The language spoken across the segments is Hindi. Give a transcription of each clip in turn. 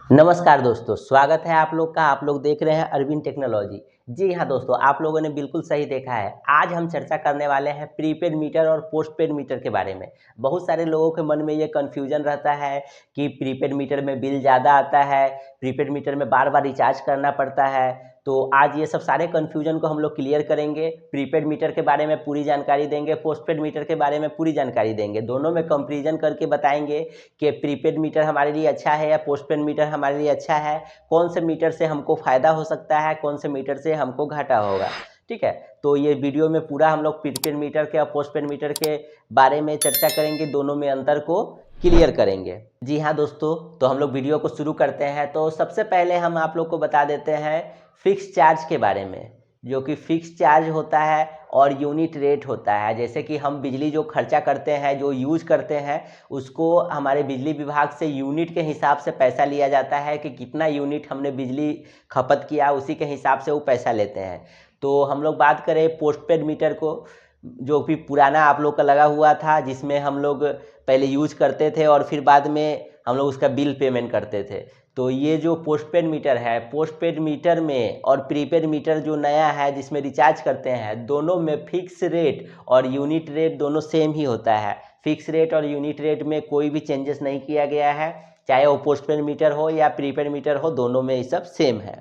नमस्कार दोस्तों, स्वागत है आप लोग का। आप लोग देख रहे हैं अरविंद टेक्नोलॉजी। जी हाँ दोस्तों, आप लोगों ने बिल्कुल सही देखा है। आज हम चर्चा करने वाले हैं प्रीपेड मीटर और पोस्टपेड मीटर के बारे में। बहुत सारे लोगों के मन में ये कन्फ्यूजन रहता है कि प्रीपेड मीटर में बिल ज़्यादा आता है, प्रीपेड मीटर में बार-बार रिचार्ज करना पड़ता है। तो आज ये सब सारे कन्फ्यूजन को हम लोग क्लियर करेंगे। प्रीपेड मीटर के बारे में पूरी जानकारी देंगे, पोस्टपेड मीटर के बारे में पूरी जानकारी देंगे। दोनों में कंपैरिजन करके बताएँगे कि प्रीपेड मीटर हमारे लिए अच्छा है या पोस्टपेड मीटर हमारे लिए अच्छा है, कौन से मीटर से हमको फ़ायदा हो सकता है, कौन से मीटर से हमको घाटा होगा। ठीक है? तो ये वीडियो में पूरा हम लोग प्रीपेड मीटर के और पोस्टपेड मीटर के बारे में चर्चा करेंगे, दोनों में अंतर को क्लियर करेंगे। जी हाँ दोस्तों, तो हम लोग वीडियो को शुरू करते हैं। तो सबसे पहले हम आप लोग को बता देते हैं फ़िक्स चार्ज के बारे में, जो कि फ़िक्स चार्ज होता है और यूनिट रेट होता है। जैसे कि हम बिजली जो खर्चा करते हैं, जो यूज़ करते हैं, उसको हमारे बिजली विभाग से यूनिट के हिसाब से पैसा लिया जाता है कि कितना यूनिट हमने बिजली खपत किया, उसी के हिसाब से वो पैसा लेते हैं। तो हम लोग बात करें पोस्टपेड मीटर को, जो कि पुराना आप लोग का लगा हुआ था, जिसमें हम लोग पहले यूज़ करते थे और फिर बाद में हम लोग उसका बिल पेमेंट करते थे। तो ये जो पोस्टपेड मीटर है, पोस्टपेड मीटर में और प्रीपेड मीटर जो नया है जिसमें रिचार्ज करते हैं, दोनों में फ़िक्स रेट और यूनिट रेट दोनों सेम ही होता है। फ़िक्स रेट और यूनिट रेट में कोई भी चेंजेस नहीं किया गया है, चाहे वो पोस्टपेड मीटर हो या प्रीपेड मीटर हो, दोनों में ये सब सेम है।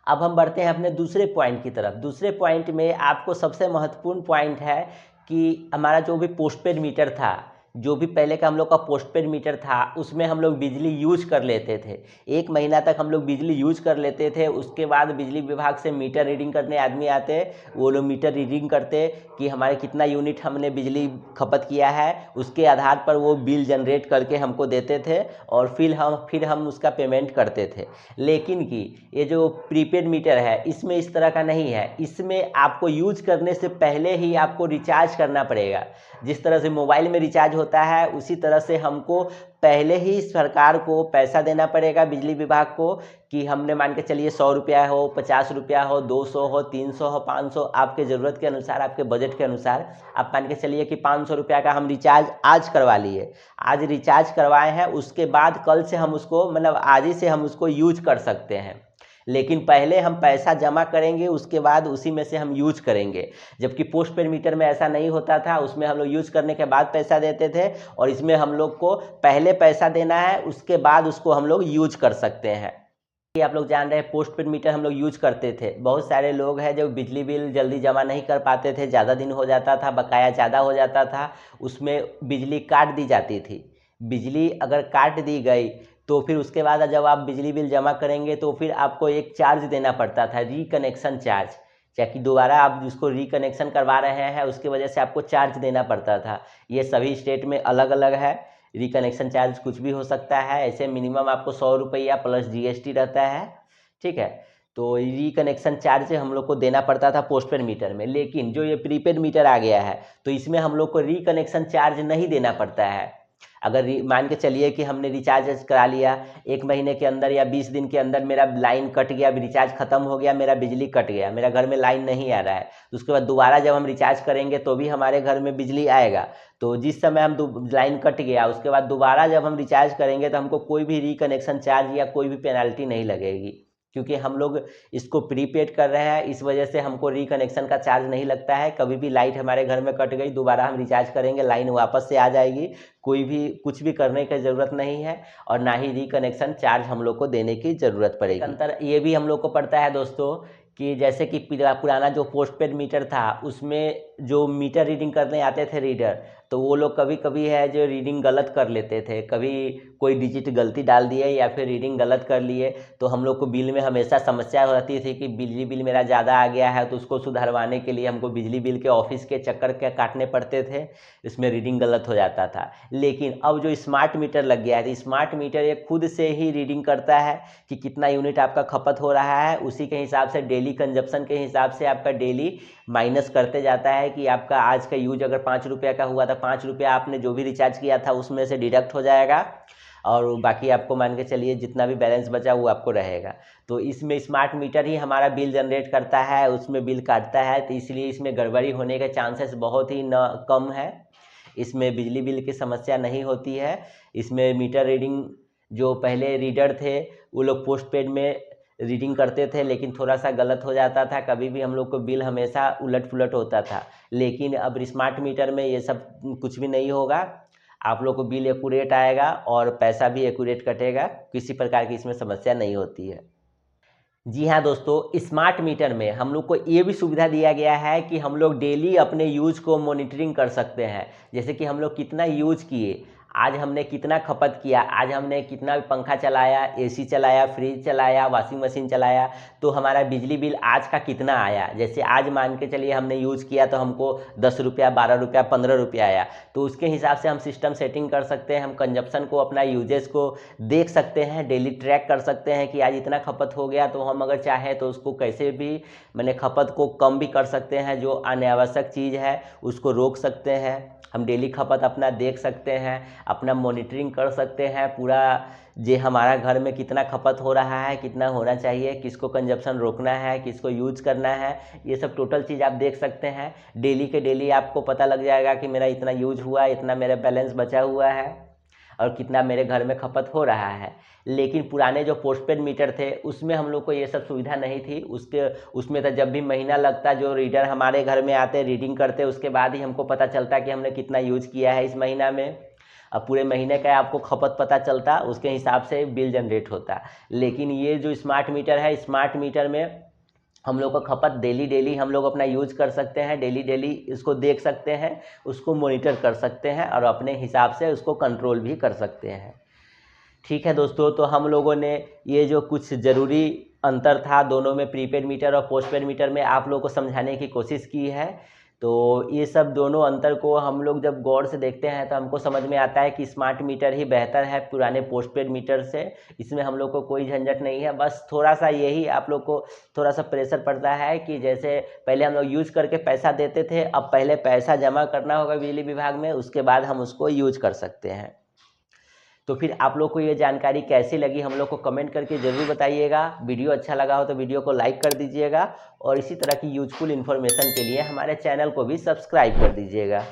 अब हम बढ़ते हैं अपने दूसरे पॉइंट की तरफ। दूसरे पॉइंट में आपको सबसे महत्वपूर्ण पॉइंट है कि हमारा जो भी पोस्टपेड मीटर था, जो भी पहले का हम लोग का पोस्टपेड मीटर था, उसमें हम लोग बिजली यूज़ कर लेते थे। 1 महीना तक हम लोग बिजली यूज़ कर लेते थे, उसके बाद बिजली विभाग से मीटर रीडिंग करने आदमी आते, वो लोग मीटर रीडिंग करते कि हमारे कितना यूनिट हमने बिजली खपत किया है, उसके आधार पर वो बिल जनरेट करके हमको देते थे और फिर हम उसका पेमेंट करते थे। लेकिन कि ये जो प्रीपेड मीटर है, इसमें इस तरह का नहीं है। इसमें आपको यूज़ करने से पहले ही आपको रिचार्ज करना पड़ेगा। जिस तरह से मोबाइल में रिचार्ज होता है, उसी तरह से हमको पहले ही सरकार को पैसा देना पड़ेगा, बिजली विभाग को, कि हमने मान के चलिए 100 रुपया हो, 50 रुपया हो, 200 हो, 300 हो, 500, आपके ज़रूरत के अनुसार, आपके बजट के अनुसार आप मान के चलिए कि 500 रुपया का हम रिचार्ज आज करवा लिए। आज रिचार्ज करवाए हैं, उसके बाद कल से हम उसको, मतलब आज ही से हम उसको यूज़ कर सकते हैं। लेकिन पहले हम पैसा जमा करेंगे, उसके बाद उसी में से हम यूज़ करेंगे। जबकि पोस्टपेड मीटर में ऐसा नहीं होता था, उसमें हम लोग यूज़ करने के बाद पैसा देते थे और इसमें हम लोग को पहले पैसा देना है, उसके बाद उसको हम लोग यूज़ कर सकते हैं। ये आप लोग जान रहे हैं पोस्टपेड मीटर हम लोग यूज़ करते थे। बहुत सारे लोग हैं जो बिजली बिल जल्दी जमा नहीं कर पाते थे, ज़्यादा दिन हो जाता था, बकाया ज़्यादा हो जाता था, उसमें बिजली काट दी जाती थी। बिजली अगर काट दी गई तो फिर उसके बाद जब आप बिजली बिल जमा करेंगे तो फिर आपको एक चार्ज देना पड़ता था, रीकनेक्शन चार्ज। ताकि दोबारा आप जिसको रीकनेक्शन करवा रहे हैं, उसकी वजह से आपको चार्ज देना पड़ता था। ये सभी स्टेट में अलग-अलग है। रिकनेक्शन चार्ज कुछ भी हो सकता है। ऐसे मिनिमम आपको 100 रुपया प्लस जीएसटी रहता है। ठीक है? तो रिकनेक्शन चार्ज हम लोग को देना पड़ता था पोस्टपेड मीटर में। लेकिन जो ये प्रीपेड मीटर आ गया है, तो इसमें हम लोग को रिकनेक्शन चार्ज नहीं देना पड़ता है। अगर मान के चलिए कि हमने रिचार्ज करा लिया, 1 महीने के अंदर या 20 दिन के अंदर मेरा लाइन कट गया, रिचार्ज ख़त्म हो गया, मेरा बिजली कट गया, मेरा घर में लाइन नहीं आ रहा है। उसके बाद दोबारा जब हम रिचार्ज करेंगे तो भी हमारे घर में बिजली आएगा। तो जिस समय हम लाइन कट गया, उसके बाद दोबारा जब हम रिचार्ज करेंगे तो हमको कोई भी रिकनेक्शन चार्ज या कोई भी पेनल्टी नहीं लगेगी, क्योंकि हम लोग इसको प्रीपेड कर रहे हैं। इस वजह से हमको रिकनेक्शन का चार्ज नहीं लगता है। कभी भी लाइट हमारे घर में कट गई, दोबारा हम रिचार्ज करेंगे, लाइन वापस से आ जाएगी। कोई भी कुछ भी करने की ज़रूरत नहीं है और ना ही रिकनेक्शन चार्ज हम लोग को देने की ज़रूरत पड़ेगी। अंतर ये भी हम लोग को पड़ता है दोस्तों कि जैसे कि पुराना जो पोस्टपेड मीटर था, उसमें जो मीटर रीडिंग करने आते थे रीडर, तो वो लोग कभी-कभी है जो रीडिंग गलत कर लेते थे। कभी कोई डिजिट गलती डाल दिए या फिर रीडिंग गलत कर लिए, तो हम लोग को बिल में हमेशा समस्या रहती थी कि बिजली बिल मेरा ज़्यादा आ गया है, तो उसको सुधरवाने के लिए हमको बिजली बिल के ऑफिस के चक्कर के काटने पड़ते थे। इसमें रीडिंग गलत हो जाता था। लेकिन अब जो स्मार्ट मीटर लग गया है, तो स्मार्ट मीटर ये खुद से ही रीडिंग करता है कि कितना यूनिट आपका खपत हो रहा है। उसी के हिसाब से डेली कंजप्शन के हिसाब से आपका डेली माइनस करते जाता है कि आपका आज का यूज अगर 5 रुपये का हुआ, तो 5 रुपया आपने जो भी रिचार्ज किया था उसमें से डिडक्ट हो जाएगा और बाकी आपको मान के चलिए जितना भी बैलेंस बचा वो आपको रहेगा। तो इसमें स्मार्ट मीटर ही हमारा बिल जनरेट करता है, उसमें बिल काटता है, तो इसलिए इसमें गड़बड़ी होने के चांसेस बहुत ही कम है। इसमें बिजली बिल की समस्या नहीं होती है। इसमें मीटर रीडिंग जो पहले रीडर थे वो लोग पोस्ट पेड में रीडिंग करते थे, लेकिन थोड़ा सा गलत हो जाता था, कभी भी हम लोग को बिल हमेशा उलट पुलट होता था। लेकिन अब स्मार्ट मीटर में ये सब कुछ भी नहीं होगा, आप लोग को बिल एक्यूरेट आएगा और पैसा भी एक्यूरेट कटेगा, किसी प्रकार की इसमें समस्या नहीं होती है। जी हाँ दोस्तों, स्मार्ट मीटर में हम लोग को ये भी सुविधा दिया गया है कि हम लोग डेली अपने यूज को मॉनिटरिंग कर सकते हैं। जैसे कि हम लोग कितना यूज किए, आज हमने कितना खपत किया, आज हमने कितना पंखा चलाया, एसी चलाया, फ्रिज चलाया, वॉशिंग मशीन चलाया, तो हमारा बिजली बिल आज का कितना आया। जैसे आज मान के चलिए हमने यूज़ किया तो हमको 10 रुपया, 12 रुपया, 15 रुपया आया, तो उसके हिसाब से हम सिस्टम सेटिंग कर सकते हैं। हम कंजप्शन को, अपना यूजेस को देख सकते हैं, डेली ट्रैक कर सकते हैं कि आज इतना खपत हो गया, तो हम अगर चाहें तो उसको कैसे भी मैंने खपत को कम भी कर सकते हैं। जो अनावश्यक चीज़ है उसको रोक सकते हैं। हम डेली खपत अपना देख सकते हैं, अपना मॉनिटरिंग कर सकते हैं पूरा, जे हमारा घर में कितना खपत हो रहा है, कितना होना चाहिए, किसको कंजप्शन रोकना है, किसको यूज करना है, ये सब टोटल चीज़ आप देख सकते हैं। डेली के डेली आपको पता लग जाएगा कि मेरा इतना यूज हुआ, इतना मेरा बैलेंस बचा हुआ है और कितना मेरे घर में खपत हो रहा है। लेकिन पुराने जो पोस्टपेड मीटर थे उसमें हम लोग को ये सब सुविधा नहीं थी। उसमें तो जब भी महीना लगता, जो रीडर हमारे घर में आते, रीडिंग करते, उसके बाद ही हमको पता चलता कि हमने कितना यूज किया है इस महीना में। अब पूरे महीने का आपको खपत पता चलता, उसके हिसाब से बिल जनरेट होता। लेकिन ये जो स्मार्ट मीटर है, स्मार्ट मीटर में हम लोग को खपत डेली डेली हम लोग अपना यूज कर सकते हैं, डेली डेली इसको देख सकते हैं, उसको मॉनिटर कर सकते हैं और अपने हिसाब से उसको कंट्रोल भी कर सकते हैं। ठीक है दोस्तों, तो हम लोगों ने ये जो कुछ ज़रूरी अंतर था दोनों में, प्रीपेड मीटर और पोस्टपेड मीटर में, आप लोगों को समझाने की कोशिश की है। तो ये सब दोनों अंतर को हम लोग जब गौर से देखते हैं तो हमको समझ में आता है कि स्मार्ट मीटर ही बेहतर है पुराने पोस्टपेड मीटर से। इसमें हम लोग को कोई झंझट नहीं है, बस थोड़ा सा यही आप लोग को थोड़ा सा प्रेशर पड़ता है कि जैसे पहले हम लोग यूज करके पैसा देते थे, अब पहले पैसा जमा करना होगा बिजली विभाग में, उसके बाद हम उसको यूज कर सकते हैं। तो फिर आप लोग को ये जानकारी कैसी लगी हम लोग को कमेंट करके ज़रूर बताइएगा। वीडियो अच्छा लगा हो तो वीडियो को लाइक कर दीजिएगा और इसी तरह की यूजफुल इन्फॉर्मेशन के लिए हमारे चैनल को भी सब्सक्राइब कर दीजिएगा।